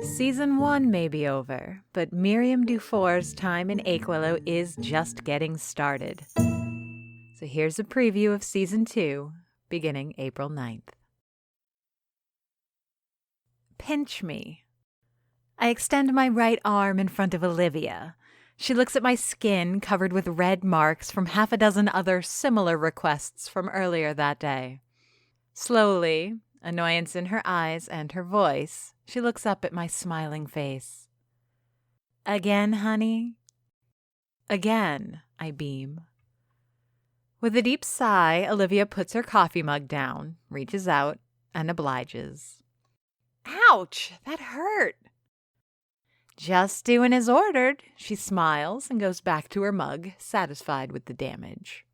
Season 1 may be over, but Miriam Dufour's time in Aquilo is just getting started. So here's a preview of Season 2, beginning April 9th. Pinch me. I extend my right arm in front of Olivia. She looks at my skin covered with red marks from half a dozen other similar requests from earlier that day. Slowly, annoyance in her eyes and her voice, she looks up at my smiling face. Again, honey? Again, I beam. With a deep sigh, Olivia puts her coffee mug down, reaches out, and obliges. Ouch! That hurt! Just doing as ordered, she smiles and goes back to her mug, satisfied with the damage.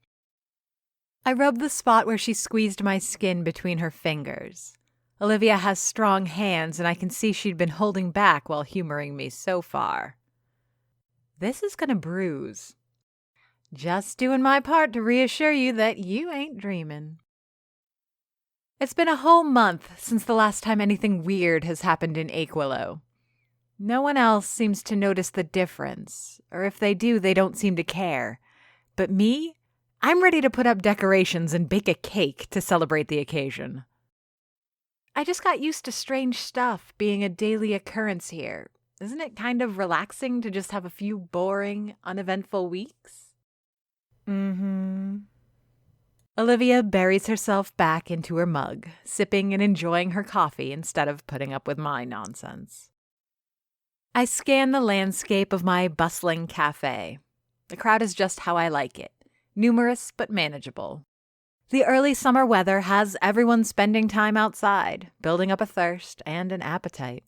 I rub the spot where she squeezed my skin between her fingers. Olivia has strong hands, and I can see she'd been holding back while humoring me so far. This is gonna bruise. Just doing my part to reassure you that you ain't dreaming. It's been a whole month since the last time anything weird has happened in Aquilo. No one else seems to notice the difference, or if they do, they don't seem to care. But me? I'm ready to put up decorations and bake a cake to celebrate the occasion. I just got used to strange stuff being a daily occurrence here. Isn't it kind of relaxing to just have a few boring, uneventful weeks? Olivia buries herself back into her mug, sipping and enjoying her coffee instead of putting up with my nonsense. I scan the landscape of my bustling cafe. The crowd is just how I like it, numerous but manageable. The early summer weather has everyone spending time outside, building up a thirst and an appetite.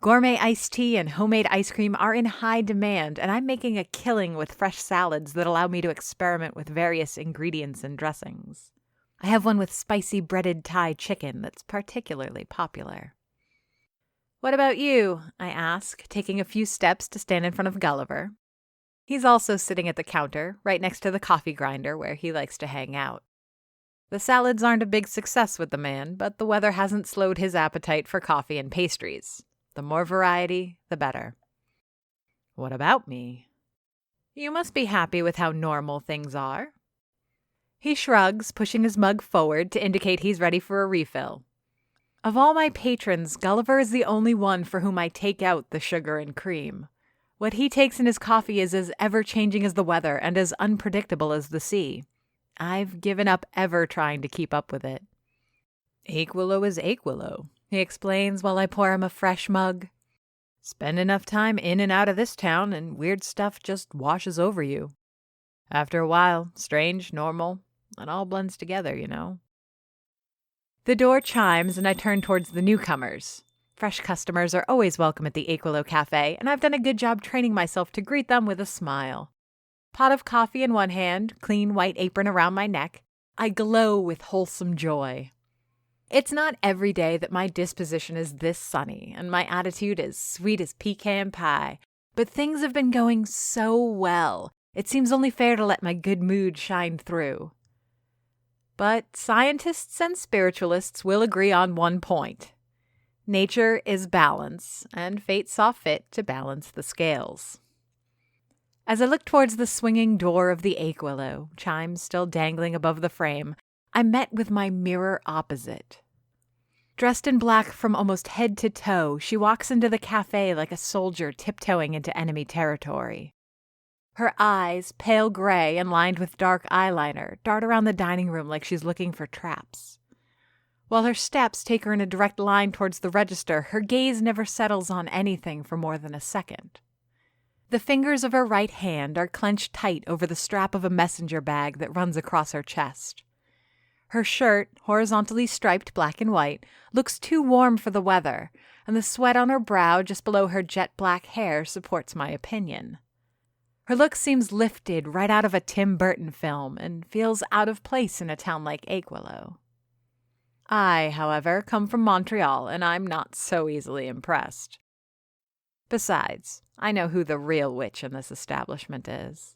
Gourmet iced tea and homemade ice cream are in high demand, and I'm making a killing with fresh salads that allow me to experiment with various ingredients and dressings. I have one with spicy breaded Thai chicken that's particularly popular. What about you? I ask, taking a few steps to stand in front of Gulliver. He's also sitting at the counter, right next to the coffee grinder where he likes to hang out. The salads aren't a big success with the man, but the weather hasn't slowed his appetite for coffee and pastries. The more variety, the better. What about me? You must be happy with how normal things are. He shrugs, pushing his mug forward to indicate he's ready for a refill. Of all my patrons, Gulliver is the only one for whom I take out the sugar and cream. What he takes in his coffee is as ever-changing as the weather and as unpredictable as the sea. I've given up ever trying to keep up with it. Aquilo is Aquilo, he explains while I pour him a fresh mug. Spend enough time in and out of this town and weird stuff just washes over you. After a while, strange, normal, it all blends together, you know. The door chimes and I turn towards the newcomers. Fresh customers are always welcome at the Aquilo Cafe, and I've done a good job training myself to greet them with a smile. Pot of coffee in one hand, clean white apron around my neck, I glow with wholesome joy. It's not every day that my disposition is this sunny and my attitude as sweet as pecan pie, but things have been going so well, it seems only fair to let my good mood shine through. But scientists and spiritualists will agree on one point. Nature is balance, and fate saw fit to balance the scales. As I look towards the swinging door of the Aquilo, chimes still dangling above the frame, I'm met with my mirror opposite. Dressed in black from almost head to toe, she walks into the cafe like a soldier tiptoeing into enemy territory. Her eyes, pale gray and lined with dark eyeliner, dart around the dining room like she's looking for traps. While her steps take her in a direct line towards the register, her gaze never settles on anything for more than a second. The fingers of her right hand are clenched tight over the strap of a messenger bag that runs across her chest. Her shirt, horizontally striped black and white, looks too warm for the weather, and the sweat on her brow just below her jet black hair supports my opinion. Her look seems lifted right out of a Tim Burton film and feels out of place in a town like Aquilo. I, however, come from Montreal, and I'm not so easily impressed. Besides, I know who the real witch in this establishment is.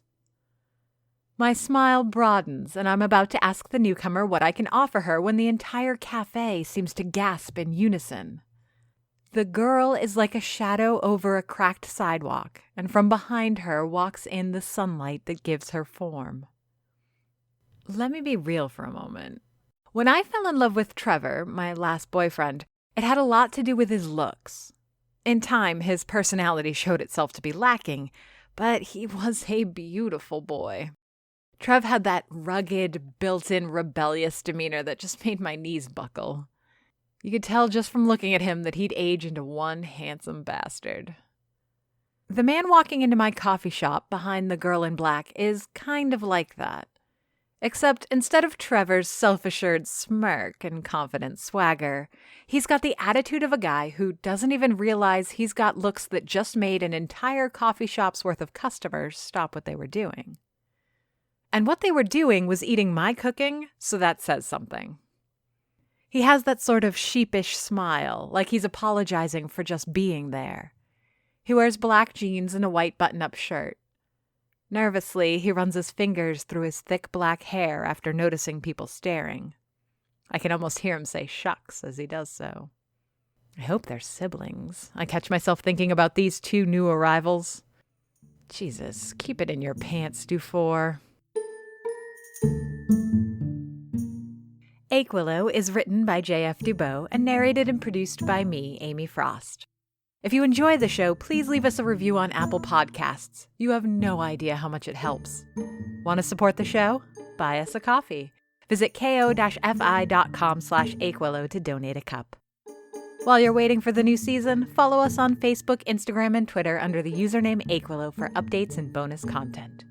My smile broadens, and I'm about to ask the newcomer what I can offer her when the entire cafe seems to gasp in unison. The girl is like a shadow over a cracked sidewalk, and from behind her walks in the sunlight that gives her form. Let me be real for a moment. When I fell in love with Trevor, my last boyfriend, it had a lot to do with his looks. In time, his personality showed itself to be lacking, but he was a beautiful boy. Trev had that rugged, built-in rebellious demeanor that just made my knees buckle. You could tell just from looking at him that he'd age into one handsome bastard. The man walking into my coffee shop behind the girl in black is kind of like that. Except instead of Trevor's self-assured smirk and confident swagger, he's got the attitude of a guy who doesn't even realize he's got looks that just made an entire coffee shop's worth of customers stop what they were doing. And what they were doing was eating my cooking, so that says something. He has that sort of sheepish smile, like he's apologizing for just being there. He wears black jeans and a white button-up shirt. Nervously, he runs his fingers through his thick black hair after noticing people staring. I can almost hear him say shucks as he does so. I hope they're siblings. I catch myself thinking about these two new arrivals. Jesus, keep it in your pants, Dufour. Aquilo is written by J.F. Dubow and narrated and produced by me, Amy Frost. If you enjoy the show, please leave us a review on Apple Podcasts. You have no idea how much it helps. Want to support the show? Buy us a coffee. Visit ko-fi.com/Aquilo to donate a cup. While you're waiting for the new season, follow us on Facebook, Instagram, and Twitter under the username Aquilo for updates and bonus content.